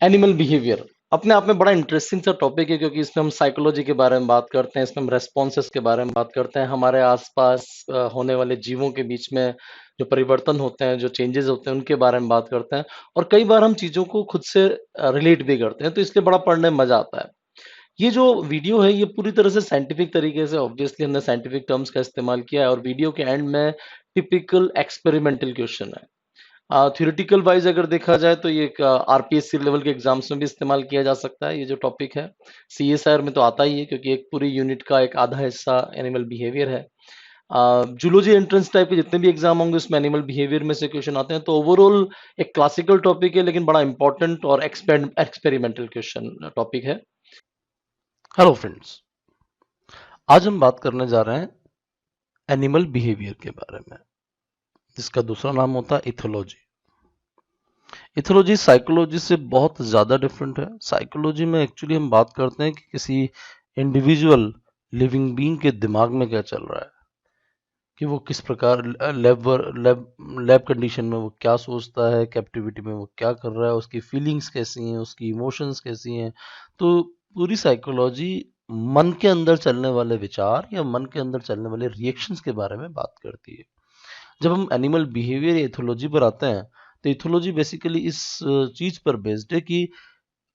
Animal behaviour अपने आप में बड़ा इंटरेस्टिंग सा टॉपिक है, क्योंकि इसमें हम साइकोलॉजी के बारे में बात करते हैं, इसमें हम रेस्पॉन्सेस के बारे में बात करते हैं, हमारे आसपास होने वाले जीवों के बीच में जो परिवर्तन होते हैं, जो चेंजेस होते हैं, उनके बारे में बात करते हैं। और कई बार हम चीज़ों को खुद से रिलेट भी करते हैं, तो इसलिए बड़ा पढ़ने में मजा आता है। ये जो वीडियो है, ये पूरी तरह से साइंटिफिक तरीके से, ऑब्वियसली हमने साइंटिफिक टर्म्स का इस्तेमाल किया है, और वीडियो के एंड में टिपिकल एक्सपेरिमेंटल क्वेश्चन है। थ्योरेटिकल वाइज अगर देखा जाए तो ये एक आरपीएससी लेवल के एग्जाम्स में भी इस्तेमाल किया जा सकता है। ये जो टॉपिक है सीएसआर में तो आता ही है, क्योंकि एक पूरी यूनिट का एक आधा हिस्सा एनिमल बिहेवियर है। जूलॉजी एंट्रेंस टाइप के जितने भी एग्जाम होंगे उसमें एनिमल बिहेवियर में से क्वेश्चन आते हैं। तो ओवरऑल एक क्लासिकल टॉपिक है, लेकिन बड़ा इंपॉर्टेंट और एक्सपेरिमेंटल क्वेश्चन टॉपिक है। हेलो फ्रेंड्स, आज हम बात करने जा रहे हैं एनिमल बिहेवियर के बारे में, जिसका दूसरा नाम होता है इथोलॉजी। इथोलॉजी साइकोलॉजी से बहुत ज़्यादा डिफरेंट है। साइकोलॉजी में एक्चुअली हम बात करते हैं कि किसी इंडिविजुअल लिविंग बीइंग के दिमाग में क्या चल रहा है, कि वो किस प्रकार लैब कंडीशन में वो क्या सोचता है, कैप्टिविटी में वो क्या कर रहा है, उसकी फीलिंग्स कैसी हैं, उसकी इमोशंस कैसी हैं। तो पूरी साइकोलॉजी मन के अंदर चलने वाले विचार या मन के अंदर चलने वाले रिएक्शंस के बारे में बात करती है। जब हम एनिमल बिहेवियर या इथोलॉजी पर आते हैं, तो इथोलॉजी बेसिकली इस चीज पर बेस्ड है कि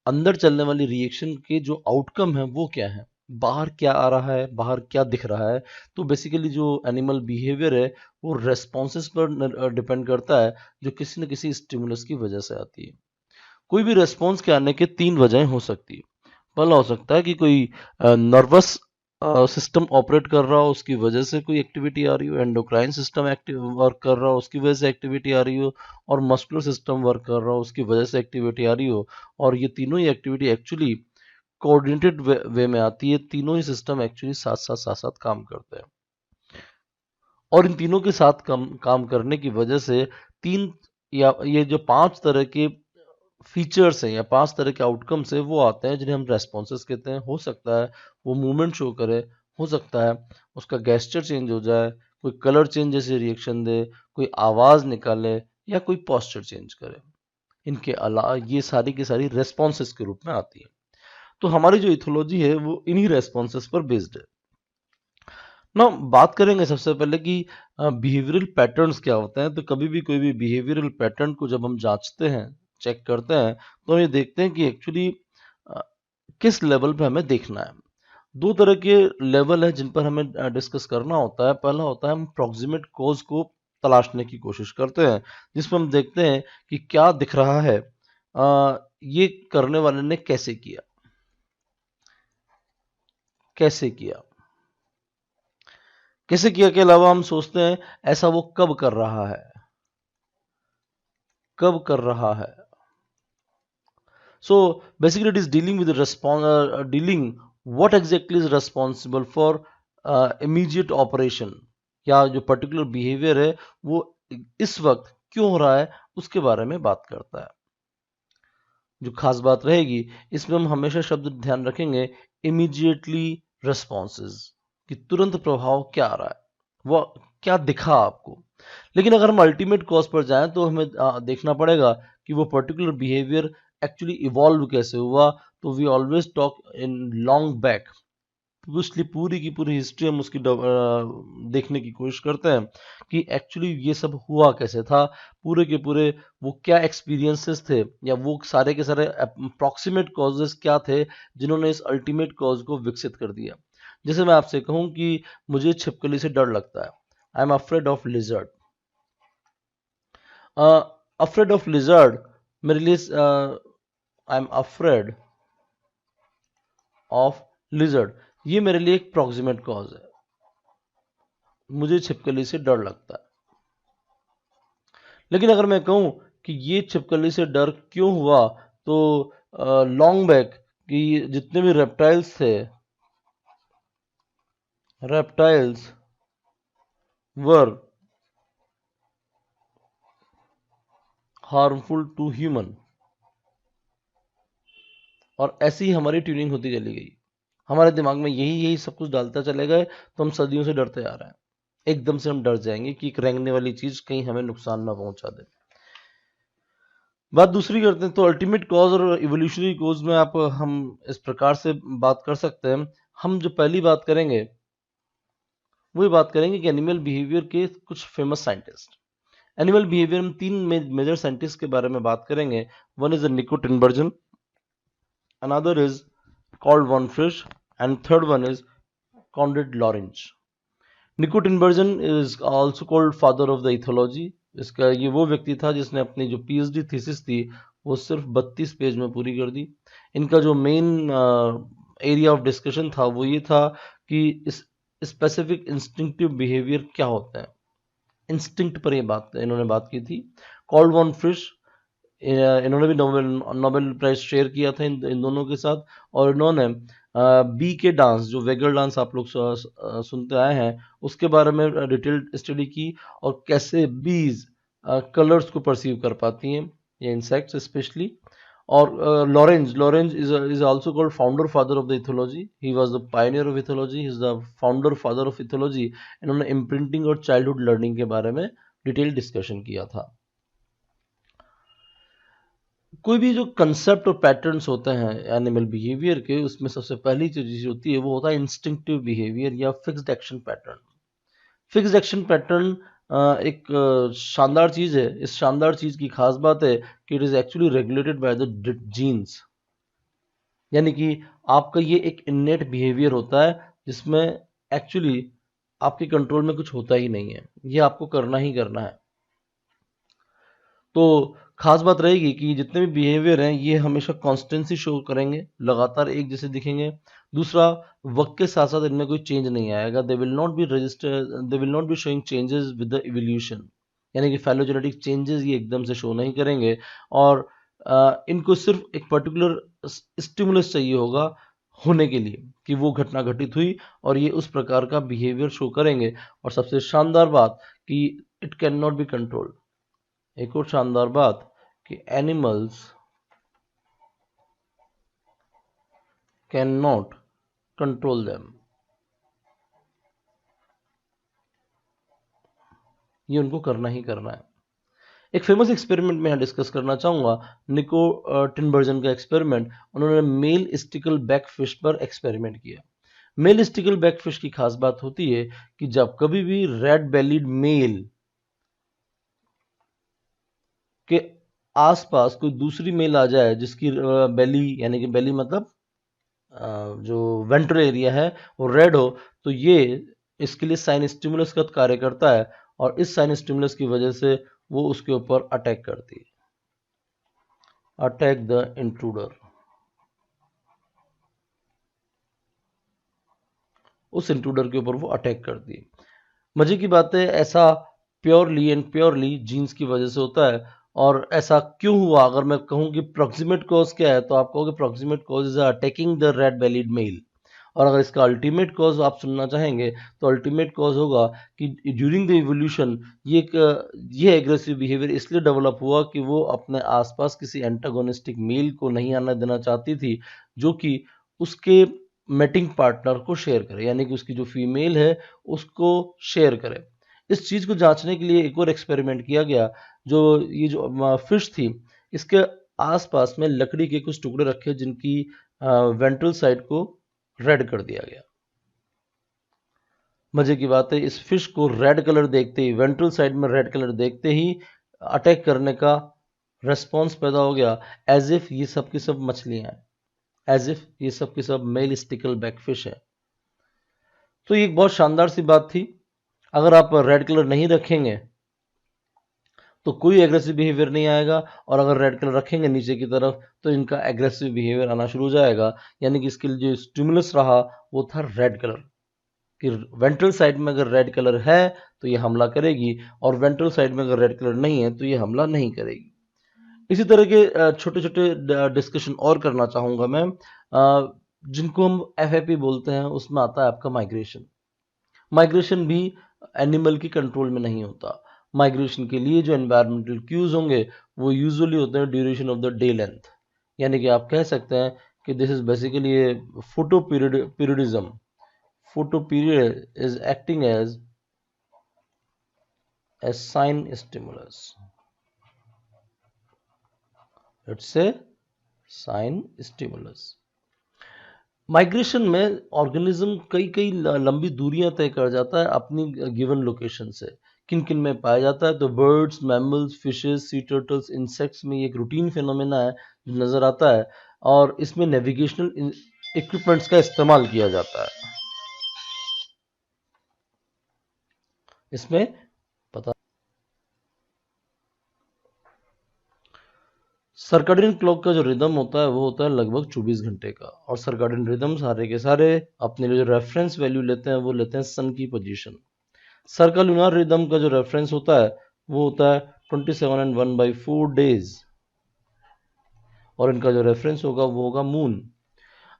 अंदर चलने वाली रिएक्शन के जो आउटकम है वो क्या है, बाहर क्या आ रहा है, बाहर क्या दिख रहा है। तो बेसिकली जो एनिमल बिहेवियर है वो रेस्पॉन्सेस पर डिपेंड करता है, जो किसी न किसी स्टिमुलस की वजह से आती है। कोई भी रेस्पॉन्स के आने के तीन वजहें हो सकती है। पहला हो सकता है कि कोई नर्वस सिस्टम ऑपरेट कर रहा हो, उसकी वजह से कोई एक्टिविटी आ रही हो, एंडोक्राइन सिस्टम एक्टिव वर्क कर रहा हो, उसकी वजह से एक्टिविटी आ रही हो, और मस्कुलर सिस्टम वर्क कर रहा हो, उसकी वजह से एक्टिविटी आ रही हो। और ये तीनों ही एक्टिविटी एक्चुअली कोऑर्डिनेटेड वे में आती है। तीनों ही सिस्टम एक्चुअली साथ साथ काम करते हैं, और इन तीनों के साथ काम करने की वजह से तीन या ये जो पांच तरह के फीचर्स हैं या पांच तरह के आउटकम्स है वो आते हैं, जिन्हें हम रेस्पॉन्सेस कहते हैं। हो सकता है वो मूवमेंट शो करे, हो सकता है उसका गेस्चर चेंज हो जाए, कोई कलर चेंज जैसे रिएक्शन दे, कोई आवाज निकाले, या कोई पोस्चर चेंज करे। इनके अलावा ये सारी की सारी रेस्पॉन्सेस के रूप में आती है। तो हमारी जो इथोलॉजी है वो इन्हीं रेस्पॉन्सेस पर बेस्ड है ना। बात करेंगे सबसे पहले कि बिहेवियरल पैटर्न्स क्या होते हैं। तो कभी भी कोई भी बिहेवियरल पैटर्न को जब हम जांचते हैं, चेक करते हैं, तो हम ये देखते हैं कि एक्चुअली किस लेवल पे हमें देखना है। दो तरह के लेवल है जिन पर हमें डिस्कस करना होता है। पहला होता है हम प्रॉक्सिमेट कॉज को तलाशने की कोशिश करते हैं, जिसमें हम देखते हैं कि क्या दिख रहा है, ये करने वाले ने कैसे किया, कैसे किया, कैसे किया के अलावा हम सोचते हैं ऐसा वो कब कर रहा है, कब कर रहा है। So basically, it is dealing with the dealing what exactly is responsible for immediate operation, या जो पर्टिकुलर बिहेवियर है वो इस वक्त क्यों हो रहा है, उसके बारे में बात करता है। जो खास बात रहेगी इसमें हम हमेशा शब्द ध्यान रखेंगे इमीडिएटली रेस्पॉन्सेज, कि तुरंत प्रभाव क्या आ रहा है, वो क्या दिखा आपको। लेकिन अगर हम अल्टीमेट कॉज पर जाएं तो हमें देखना पड़ेगा कि वो पर्टिकुलर बिहेवियर एक्चुअली इवॉल्व कैसे हुआ। तो we always talk in long back, इसलिए पूरी की पूरी हिस्ट्री हम उसकी देखने की कोशिश करते हैं कि एक्चुअली ये सब हुआ कैसे था, पूरे के पूरे वो क्या एक्सपीरियंसेस थे, या वो सारे के सारे अप्रॉक्सीमेट कॉजेस क्या थे जिन्होंने इस अल्टीमेट कॉज को विकसित कर दिया। जैसे मैं आपसे कहूं कि मुझे छिपकली से डर लगता है, I am afraid of lizard. Afraid of lizard मेरे लिए, I am afraid of lizard, ये मेरे लिए एक प्रॉक्सिमेट कॉज है, मुझे छिपकली से डर लगता है। लेकिन अगर मैं कहूं कि ये छिपकली से डर क्यों हुआ, तो लॉन्ग बैक कि जितने भी रेप्टाइल्स थे, reptiles were harmful to human, और ऐसी ही हमारी ट्यूनिंग होती चली गई। हमारे दिमाग में यही यही सब कुछ डालता चले गए, तो हम सदियों से डरते आ रहे हैं। एकदम से हम डर जाएंगे कि एक रेंगने वाली चीज कहीं हमें नुकसान ना पहुंचा दे। बात दूसरी करते हैं तो अल्टीमेट कॉज और इवोल्यूशनरी कॉज में आप हम इस प्रकार से बात कर सकते हैं। हम जो पहली बात करेंगे वही बात करेंगे कि एनिमल बिहेवियर के कुछ फेमस साइंटिस्ट। एनिमल बिहेवियर में तीन मेजर साइंटिस्ट के बारे में बात करेंगे। One is Niko Tinbergen, another is called von Frisch and third one is Konrad Lorenz. Niko Tinbergen is also called father of the ethology. इसका ये वो व्यक्ति था जिसने अपनी जो पीएचडी थीसिस थी वो सिर्फ 32 पेज में पूरी कर दी। इनका जो मेन एरिया ऑफ डिस्कशन था वो ये था कि इस स्पेसिफिक इंस्टिंक्टिव बिहेवियर क्या होता है। इंस्टिंक्ट पर ये बात इन्होंने बात की थी। कॉल्ड वन फिश, इन्होंने भी नोबेल नोबेल प्राइज शेयर किया था इन दोनों के साथ। और इन्होंने बी के डांस, जो वेगल डांस आप लोग सुनते आए हैं, उसके बारे में डिटेल्ड स्टडी की और कैसे बीज कलर्स को परसीव कर पाती हैं, ये इंसेक्ट्स स्पेशली। और Lorenz is also called founder father of the ethology. He was the pioneer of ethology, he is the founder father of ethology. इन्होंने इम्प्रिंटिंग और चाइल्डहुड लर्निंग के बारे में डिटेल डिस्कशन किया था। कोई भी जो कंसेप्ट और पैटर्न्स होते हैं एनिमल बिहेवियर के, उसमें सबसे पहली जो चीज होती है वो होता है इंस्टिंक्टिव बिहेवियर या fixed action pattern. Fixed action pattern एक शानदार चीज है। इस शानदार चीज की खास बात है कि it is actually regulated by the genes. यानी कि आपका ये एक इन्नेट बिहेवियर होता है जिसमें एक्चुअली आपके कंट्रोल में कुछ होता ही नहीं है, ये आपको करना ही करना है। तो खास बात रहेगी कि जितने भी बिहेवियर हैं ये हमेशा कॉन्स्टेंसी शो करेंगे, लगातार एक जैसे दिखेंगे। दूसरा, वक्त के साथ साथ इनमें कोई चेंज नहीं आएगा। They will not be register, they will not be showing changes with the evolution. यानी कि फाइलोजेनेटिक चेंजेस ये एकदम से शो नहीं करेंगे। और इनको सिर्फ एक पर्टिकुलर स्टिमुलस चाहिए होगा होने के लिए कि वो घटना घटित हुई और ये उस प्रकार का बिहेवियर शो करेंगे। और सबसे शानदार बात कि it can not be controlled. एक और शानदार बात कि animals can not control them, ये उनको करना ही करना है। एक फेमस एक्सपेरिमेंट में यहाँ डिस्कस करना चाहूंगा, निको टिनबर्जन का एक्सपेरिमेंट। उन्होंने मेल स्टिकल बैक फिश पर एक्सपेरिमेंट किया। मेल स्टिकल बैक फिश की खास बात होती है कि जब कभी भी रेड बेलीड मेल के आसपास कोई दूसरी मेल आ जाए जिसकी बेली, यानी कि बेली मतलब जो वेंट्रल एरिया है वो रेड हो, तो ये इसके लिए साइन स्टिमुलस का कार्य करता है और इस साइन स्टिमुलस की वजह से वो उसके ऊपर अटैक करती है। अटैक द इंट्रूडर, उस इंट्रूडर के ऊपर वो अटैक करती है। मजे की बात है, ऐसा प्योरली एंड प्योरली जीन्स की वजह से होता है। और ऐसा क्यों हुआ, अगर मैं कहूँ कि प्रोक्सीमेट कॉज क्या है, तो आप कहोगे proximate cause is attacking the red bellied male. और अगर इसका अल्टीमेट कॉज आप सुनना चाहेंगे तो अल्टीमेट कॉज होगा कि ड्यूरिंग द इवोल्यूशन ये एग्रेसिव बिहेवियर इसलिए डेवलप हुआ कि वो अपने आसपास किसी एंटागोनिस्टिक मेल को नहीं आना देना चाहती थी जो कि उसके मेटिंग पार्टनर को शेयर करे, यानी कि उसकी जो फीमेल है उसको शेयर करे। इस चीज को जांचने के लिए एक और एक्सपेरिमेंट किया गया। जो ये जो फिश थी, इसके आसपास में लकड़ी के कुछ टुकड़े रखे जिनकी वेंट्रल साइड को रेड कर दिया गया। मजे की बात है, इस फिश को रेड कलर देखते ही, वेंट्रल साइड में रेड कलर देखते ही अटैक करने का रेस्पॉन्स पैदा हो गया, एज इफ ये सब की सब मछलियां हैं, एज इफ ये सब की सब मेल स्टिकल बैक फिश है। तो ये एक बहुत शानदार सी बात थी। अगर आप रेड कलर नहीं रखेंगे तो कोई एग्रेसिव बिहेवियर नहीं आएगा, और अगर रेड कलर रखेंगे नीचे की तरफ तो इनका एग्रेसिव बिहेवियर आना शुरू हो जाएगा। यानी कि इसके लिए जो स्टिमुलस रहा वो था रेड कलर, कि वेंट्रल साइड में अगर रेड कलर है तो ये हमला करेगी, और वेंट्रल साइड में अगर रेड कलर नहीं है तो ये हमला नहीं करेगी। इसी तरह के छोटे छोटे डिस्कशन और करना चाहूंगा मैं, जिनको हम एफएपी बोलते हैं। उसमें आता है आपका माइग्रेशन। माइग्रेशन भी एनिमल की कंट्रोल में नहीं होता। माइग्रेशन के लिए जो एनवायरमेंटल क्यूज होंगे वो यूजुअली होते हैं duration of the day length. यानी कि आप कह सकते हैं कि this is basically a photoperiodism. Photoperiod is acting as a sign stimulus. It's a sign stimulus. Migration में ऑर्गेनिज्म कई कई लंबी दूरियां तय कर जाता है अपनी गिवन लोकेशन से। किन किन में पाया जाता है? तो बर्ड्स, मैमल्स, फिशेस, सी टर्टल्स, इंसेक्ट्स में ये एक रूटीन फिनोमेना है जो नजर आता है, और इसमें नेविगेशनल इक्विपमेंट्स का इस्तेमाल किया जाता है। इसमें पता सर्काडियन क्लॉक का जो रिदम होता है वो होता है लगभग 24 घंटे का, और सर्काडियन रिदम सारे के सारे अपने लिए जो रेफरेंस वैल्यू लेते हैं वो लेते हैं सन की पोजीशन। सर्कलुनार रिदम का जो रेफरेंस होता है वो होता है 27 and 1/4 days, और इनका जो रेफरेंस होगा वो होगा मून।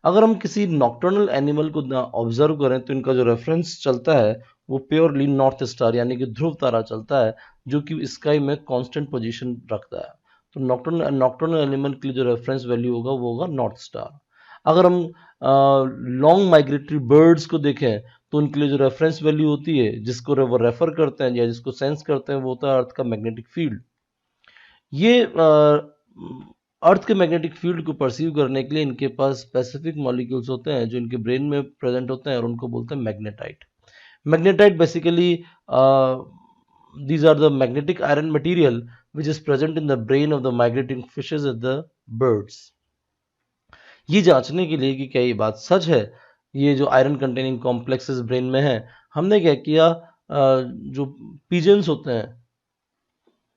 अगर हम किसी नॉक्टर्नल एनिमल को ऑब्जर्व करें तो इनका जो रेफरेंस चलता है वो प्योरली नॉर्थ स्टार यानी कि ध्रुव तारा चलता है, जो कि स्काई में कांस्टेंट पोजीशन रखता है। तो नॉक्टर्नल एनिमल के लिए जो रेफरेंस वैल्यू होगा वो होगा नॉर्थ स्टार। अगर हम लॉन्ग माइग्रेटरी बर्ड्स को देखें तो उनके लिए जो रेफरेंस वैल्यू होती है जिसको वो रेफर करते हैं या जिसको सेंस करते हैं वो होता है अर्थ का मैग्नेटिक फील्ड। ये अर्थ के मैग्नेटिक फील्ड को परसीव करने के लिए इनके पास स्पेसिफिक मॉलिक्यूल्स होते हैं जो इनके ब्रेन में प्रेजेंट होते हैं, और उनको बोलते हैं magnetite. Magnetite basically these are the magnetic iron material which is present in the brain of the migrating fishes and the birds। ये जांचने के लिए कि क्या ये बात सच है, ये जो आयरन कंटेनिंग कॉम्प्लेक्सेस ब्रेन में है, हमने क्या किया, जो पिजन्स होते हैं,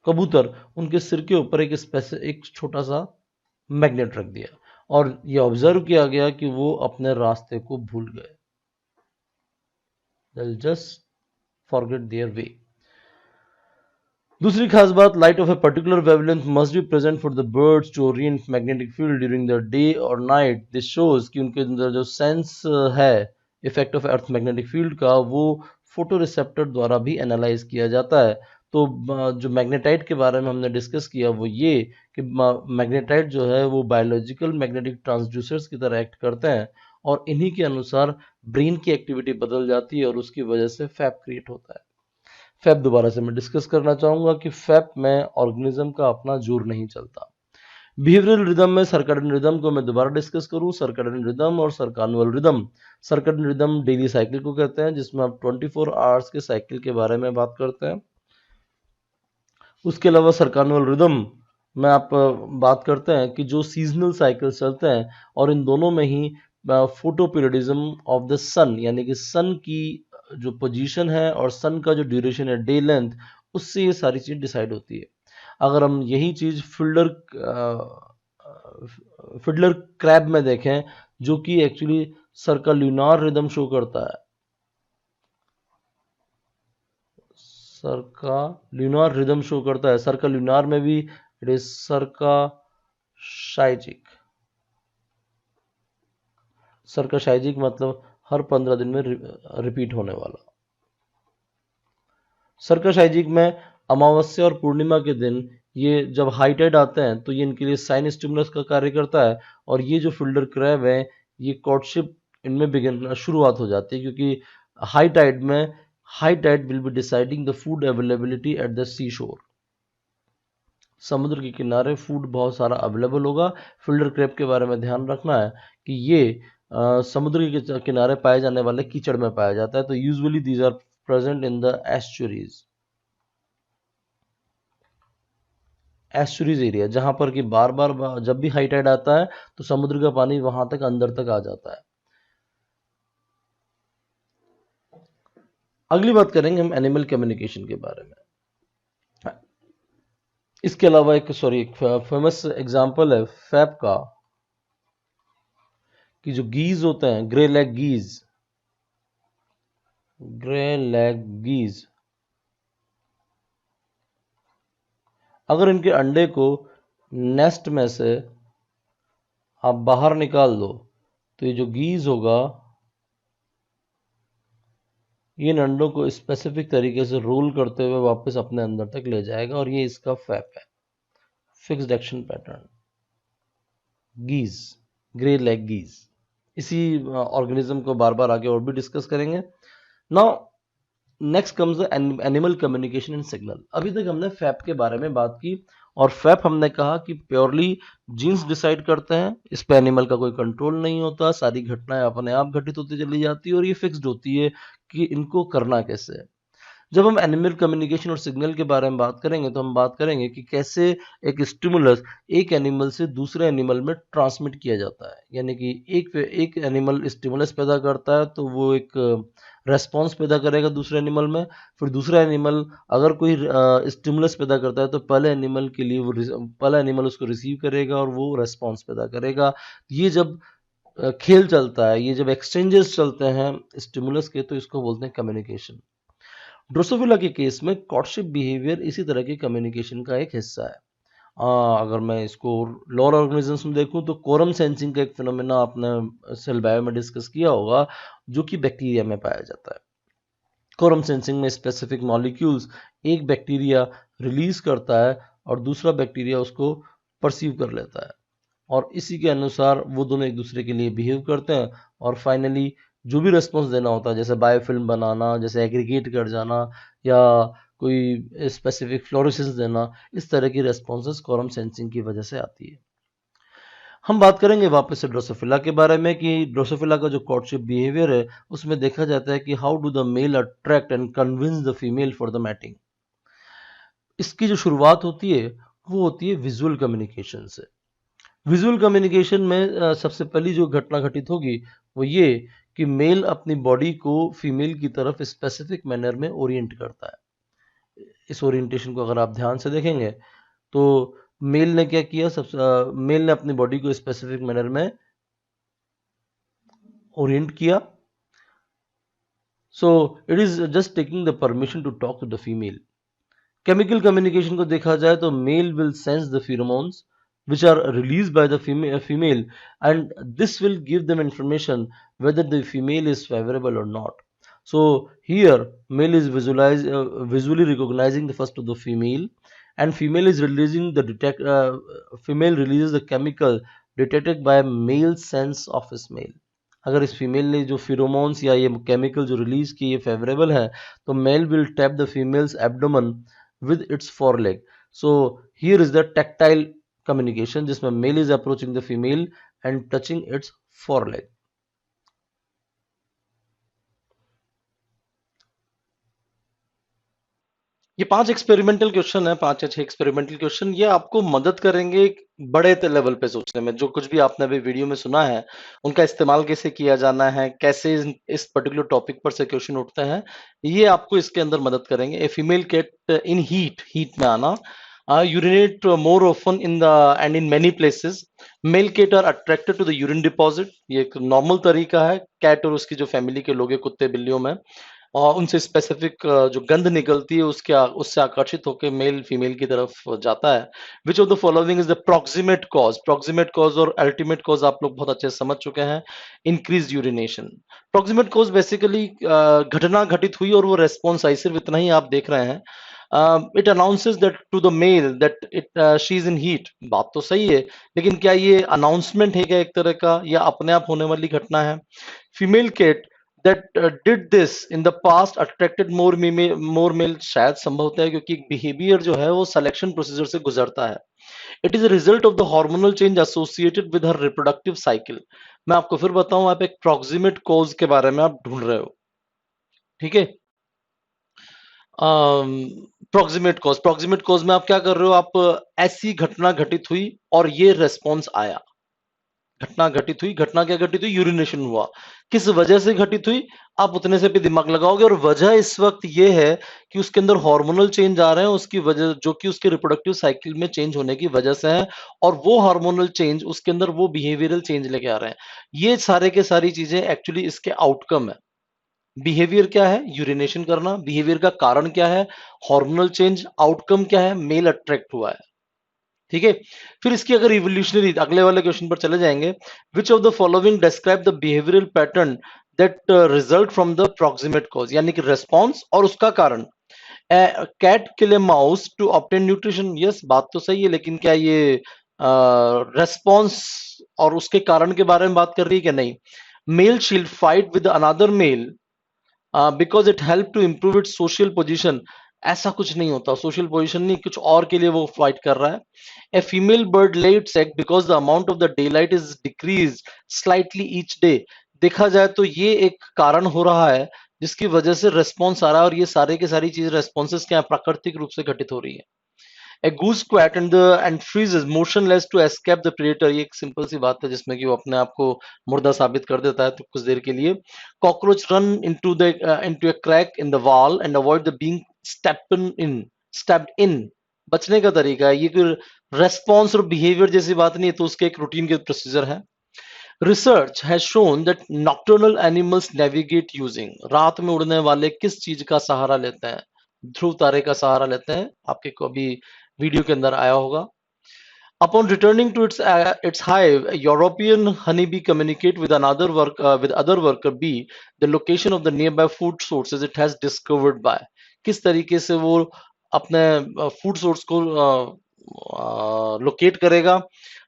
कबूतर, उनके सिर के ऊपर एक छोटा सा मैग्नेट रख दिया, और ये ऑब्जर्व किया गया कि वो अपने रास्ते को भूल गए। They'll just forget their way। दूसरी खास बात, light of a particular wavelength must be present for the birds to orient magnetic field during the day और नाइट। दिस शोज कि उनके अंदर जो सेंस है effect of earth magnetic field का, वो फोटो रिसेप्टर द्वारा भी एनालाइज किया जाता है। तो जो मैग्नेटाइट के बारे में हमने डिस्कस किया वो ये कि मैग्नेटाइट जो है वो बायोलॉजिकल मैग्नेटिक ट्रांसड्यूसर्स की तरह एक्ट करते हैं, और इन्हीं के अनुसार ब्रेन की एक्टिविटी बदल जाती है और उसकी वजह से फैप क्रिएट होता है। फैप दोबारा से मैं डिस्कस करना चाहूंगा कि फैप में ऑर्गेनिज्म का अपना जोर नहीं चलता। बिहेवियरल रिदम में सर्काडियन रिदम को मैं दोबारा डिस्कस करूं, सर्काडियन रिदम और circannual rhythm. Circadian rhythm daily cycle को कहते हैं, जिसमें आप 24 आवर्स के साइकिल के बारे में बात करते हैं। उसके अलावा सर्कानुअल रिदम में आप बात करते हैं कि जो सीजनल साइकिल चलते हैं, और इन दोनों में ही फोटो पीरियडिज्म ऑफ द सन यानी कि सन की जो पोजीशन है और सन का जो ड्यूरेशन है, डे लेंथ, उससे ये सारी चीज डिसाइड होती है। अगर हम यही चीज फिडलर क्रैब में देखें, जो कि एक्चुअली सर्काल्यूनार रिदम शो करता है, सर्काल्यूनार रिदम शो करता है। सर्काल्यूनार में भी इट इज सर्काशाइजिक। सर्काशाइजिक मतलब हर 15 दिन में रिपीट होने वाला। सर्काशाइजिक में अमावस्या और पूर्णिमा के दिन ये जब हाई टाइड आते हैं तो ये इनके लिए साइन स्टिमुलस का कार्य करता है, और ये जो फिल्डर क्रैब है ये कॉर्टशिप इनमें बिगिन शुरुआत हो जाती है, क्योंकि high tide will be deciding the food availability at the sea shore. समुद्र के किनारे फूड बहुत सारा अवेलेबल होगा। फिल्डर क्रैब के बारे में ध्यान रखना है कि ये समुद्र के किनारे पाए जाने वाले कीचड़ में पाया जाता है। तो usually these are present in the estuaries area, जहां पर कि बार बार जब भी हाई टाइड आता है तो समुद्र का पानी वहां तक अंदर तक आ जाता है। अगली बात करेंगे हम एनिमल कम्युनिकेशन के बारे में। इसके अलावा एक फेमस एग्जांपल है फैप का, कि जो गीज होते हैं, ग्रे लेग गीज, अगर इनके अंडे को नेस्ट में से आप बाहर निकाल दो तो ये जो गीज होगा ये इन अंडों को स्पेसिफिक तरीके से रोल करते हुए वापस अपने अंदर तक ले जाएगा, और ये इसका फैप है, fixed action pattern. Geese, greylag geese, इसी ऑर्गेनिज्म को बार बार आगे और भी डिस्कस करेंगे। Now next comes the animal communication and signal. अभी तक हमने फैप के बारे में बात की, और फैप हमने कहा कि प्योरली जीन्स डिसाइड करते हैं, इस पे एनिमल का कोई कंट्रोल नहीं होता, सारी घटनाएं अपने आप घटित होती चली जाती है और ये फिक्स्ड होती है कि इनको करना कैसे है। जब हम एनिमल कम्युनिकेशन और सिग्नल के बारे में बात करेंगे तो हम बात करेंगे कि कैसे एक स्टिमुलस एक एनिमल से दूसरे एनिमल में ट्रांसमिट किया जाता है। यानी कि एक एनिमल स्टिमुलस पैदा करता है तो वो एक रेस्पॉन्स पैदा करेगा दूसरे एनिमल में, फिर दूसरा एनिमल अगर कोई स्टिमुलस पैदा करता है तो पहले एनिमल के लिए पहला एनिमल उसको रिसीव करेगा और वो रेस्पॉन्स पैदा करेगा। ये जब खेल चलता है, ये जब एक्सचेंजेस चलते हैं स्टिमुलस के, तो इसको बोलते हैं कम्युनिकेशन। ड्रोसोफिला के केस में कॉर्टशिप बिहेवियर इसी तरह की कम्युनिकेशन का एक हिस्सा है। अगर मैं इसको लोअर ऑर्गेनिजम्स में देखूं तो कोरम सेंसिंग का एक फिनोमेना आपने सेल बायो में डिस्कस किया होगा, जो कि बैक्टीरिया में पाया जाता है। कोरम सेंसिंग में स्पेसिफिक मॉलिक्यूल्स एक बैक्टीरिया रिलीज करता है और दूसरा बैक्टीरिया उसको परसीव कर लेता है और इसी के अनुसार वो दोनों एक दूसरे के लिए बिहेव करते हैं और फाइनली जो भी रेस्पॉन्स देना होता है, जैसे बायोफिल्म बनाना, जैसे एग्रीगेट कर जाना या कोई स्पेसिफिक फ्लोरेसेंस देना, इस तरह की रेस्पॉन्सेस कोरम सेंसिंग की वजह से आती है। हम बात करेंगे वापस से ड्रोसोफिला के बारे में कि ड्रोसोफिला का जो कॉर्टशिप बिहेवियर है उसमें देखा जाता है कि how do the male attract and convince the female for the mating. इसकी जो शुरुआत होती है वो होती है विजुअल कम्युनिकेशन से। विजुअल कम्युनिकेशन में सबसे पहली जो घटना घटित होगी वो ये कि मेल अपनी बॉडी को फीमेल की तरफ स्पेसिफिक मैनर में ओरिएंट करता है। इस ओरिएंटेशन को अगर आप ध्यान से देखेंगे तो मेल ने क्या किया, मेल ने अपनी बॉडी को स्पेसिफिक मैनर में ओरिएंट किया। So it is just taking the permission to talk to the female. Chemical communication को देखा जाए तो male will sense the pheromones which are released by the female, and this will give them information whether the female is favorable or not. So here male is visually recognizing the first of the female, and female is releasing the female releases the chemical detected by male sense of smell. अगर इस female ने जो pheromones या ये chemical जो release की ये favourable है तो male will tap the females abdomen with its foreleg. So here is the tactile communication जिसमें male is approaching the female and touching its foreleg. ये 5 एक्सपेरिमेंटल क्वेश्चन है, 5 या 6 एक्सपेरिमेंटल क्वेश्चन। ये आपको मदद करेंगे एक बड़े लेवल पे सोचने में। जो कुछ भी आपने अभी वीडियो में सुना है, उनका इस्तेमाल कैसे किया जाना है, कैसे इस पर्टिकुलर टॉपिक पर से क्वेश्चन उठते हैं, ये आपको इसके अंदर मदद करेंगे। A female cat in heat में आना, urinate more often in the and in many places. Male cat are attracted to the urine deposit. ये एक नॉर्मल तरीका है कैट और उसकी जो फैमिली के लोग हैं कुत्ते बिल्लियों में, और उनसे स्पेसिफिक जो गंध निकलती है उससे आकर्षित होकर मेल फीमेल की तरफ जाता है। विच of the following is the proximate cause? Proximate cause और अल्टीमेट कॉज आप लोग बहुत अच्छे से समझ चुके हैं। Increase urination. Proximate cause basically घटना घटित हुई और वो रेस्पॉन्स आई, सिर्फ इतना ही आप देख रहे हैं। It announces that to the male that it she is in heat. बात तो सही है, लेकिन क्या ये अनाउंसमेंट है क्या एक तरह का, या अपने आप होने वाली घटना है? Female cat that did this in the past attracted more male, शायद संभवतः है क्योंकि बिहेवियर जो है वो सिलेक्शन प्रोसीजर से गुजरता है। It is a result of the hormonal change associated with her reproductive cycle. मैं आपको फिर बताऊं, आप एक प्रॉक्सिमेट कॉज के बारे में आप ढूंढ रहे हो, ठीक है। प्रॉक्सिमेट कॉज में आप क्या कर रहे हो, आप ऐसी घटना घटित हुई और ये रेस्पॉन्स आया। घटना घटित हुई, घटना क्या घटित हुई? यूरिनेशन हुआ। किस वजह से घटित हुई? आप उतने से भी दिमाग लगाओगे, और वजह इस वक्त ये है कि उसके अंदर हार्मोनल चेंज आ रहे हैं, उसकी वजह जो कि उसके रिप्रोडक्टिव साइकिल में चेंज होने की वजह से है, और वो हार्मोनल चेंज उसके अंदर वो बिहेवियरल चेंज लेके आ रहे हैं। ये सारे के सारी चीजें एक्चुअली इसके आउटकम है। बिहेवियर क्या है? यूरिनेशन करना। बिहेवियर का कारण क्या है? Hormonal change. आउटकम क्या है? मेल अट्रैक्ट हुआ है, ठीक है। फिर इसकी अगर इवोल्यूशनरी अगले वाले क्वेश्चन पर चले जाएंगे, which of the following describe the behavioural pattern that result from the proximate cause, यानी कि रेस्पॉन्स और उसका कारण। Cat kill a mouse to obtain nutrition. Yes, बात तो सही है, लेकिन क्या ये रेस्पॉन्स और उसके कारण के बारे में बात कर रही है क्या? नहीं। Male shield fight with another male because it helped to improve its social position ऐसा कुछ नहीं होता, सोशल पोजीशन नहीं, कुछ और के लिए वो फाइट कर रहा है। ए फीमेल बर्ड ले it's egg because the amount of the day light is decrease slightly each day. देखा जाए तो ये एक कारण हो रहा है जिसकी वजह से रेस्पॉन्स आ रहा है, और ये सारे के सारी चीज रेस्पॉन्सेस क्या है, प्राकृतिक रूप से घटित हो रही है। A goose squat and freezes motionless to escape the predator। ये एक सिंपल सी बात है जिसमें कि वो अपने आप को मुर्दा साबित कर देता है तो कुछ देर के लिए। Cockroach run into a crack in the wall and avoid the being stepped in। बचने का तरीका है, ये कोई रेस्पॉन्स और बिहेवियर जैसी बात नहीं है, तो उसके एक रूटीन के प्रोसीजर है। Research has shown that nocturnal animals navigate using। रात में उड़ने वाले किस चीज का सहारा लेते हैं? ध्रुव तारे का सहारा लेते हैं, आपके को अभी वीडियो के अंदर आया होगा। Upon returning to its hive, a European honeybee communicate with other worker bee the location of the nearby food sources it has discovered by। किस तरीके से वो अपने फूड सोर्स को लोकेट करेगा?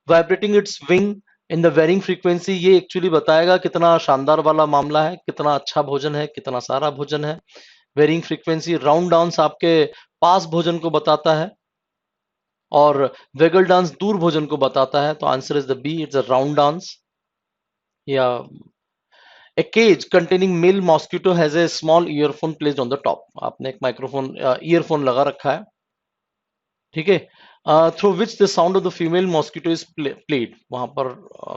Vibrating its wing in the varying frequency. ये actually बताएगा कितना शानदार वाला मामला है, कितना अच्छा भोजन है, कितना सारा भोजन है। वेरिंग फ्रीक्वेंसी राउंड डाउन्स आपके पास भोजन को बताता है, और वेगल डांस दूर भोजन को बताता है। तो answer is the B, it's a round dance. या a cage containing male mosquito has a small earphone placed on the top. आपने एक माइक्रोफोन ईयरफोन लगा रखा है, ठीक है, through which the sound of the female mosquito is played. वहां पर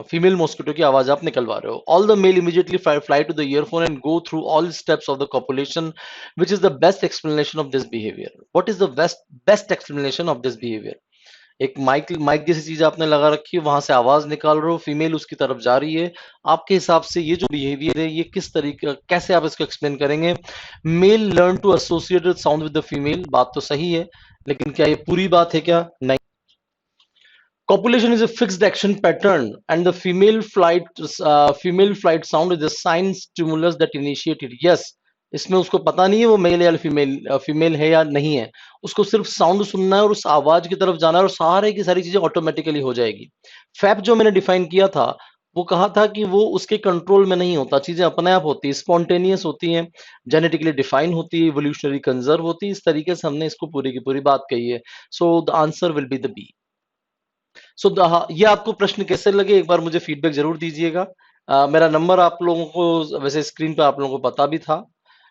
फीमेल मॉस्किटो की आवाज आप निकलवा रहे हो। All the male immediately fly to the earphone and go through all steps of the copulation, which is the best explanation of this behaviour. What is the best explanation of this behaviour? एक mic mic जैसी चीज आपने लगा रखी है, वहां से आवाज निकाल रहे हो, फीमेल उसकी तरफ जा रही है। आपके हिसाब से ये जो बिहेवियर है, ये किस तरीके, कैसे आप इसको एक्सप्लेन करेंगे? Male learn to associate sound with the female, बात तो सही है, लेकिन क्या ये पूरी बात है क्या? नहीं। Copulation is a fixed action pattern, and the female flight sound is a sign stimulus that initiated। Yes, इसमें उसको पता नहीं है वो मेल या फीमेल है या नहीं है, उसको सिर्फ साउंड सुनना है और उस आवाज की तरफ जाना है, और सारे की सारी चीजें ऑटोमेटिकली हो जाएगी। फैप जो मैंने डिफाइन किया था, वो कहा था कि वो उसके कंट्रोल में नहीं होता, चीजें अपने आप होती है, स्पॉन्टेनियस होती हैं, जेनेटिकली डिफाइन होती है, इवोल्यूशनरी कंजर्व होती है। इस तरीके से हमने इसको पूरी की पूरी बात कही है। So the answer will be the B. So ये आपको प्रश्न कैसे लगे, एक बार मुझे फीडबैक जरूर दीजिएगा। मेरा नंबर आप लोगों को वैसे स्क्रीन पे आप लोगों को पता भी था,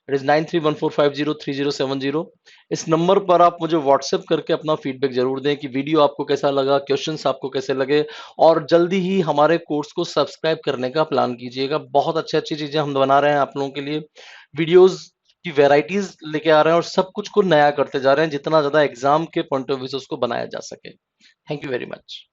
इट इज 9314503070। इस नंबर पर आप मुझे व्हाट्सएप करके अपना फीडबैक जरूर दें कि वीडियो आपको कैसा लगा, क्वेश्चंस आपको कैसे लगे, और जल्दी ही हमारे कोर्स को सब्सक्राइब करने का प्लान कीजिएगा। बहुत अच्छी अच्छी चीजें हम बना रहे हैं आप लोगों के लिए, वीडियोस की वेराइटीज लेके आ रहे हैं, और सब कुछ को नया करते जा रहे हैं, जितना ज्यादा एग्जाम के पॉइंट ऑफ व्यू से उसको बनाया जा सके। Thank you very much.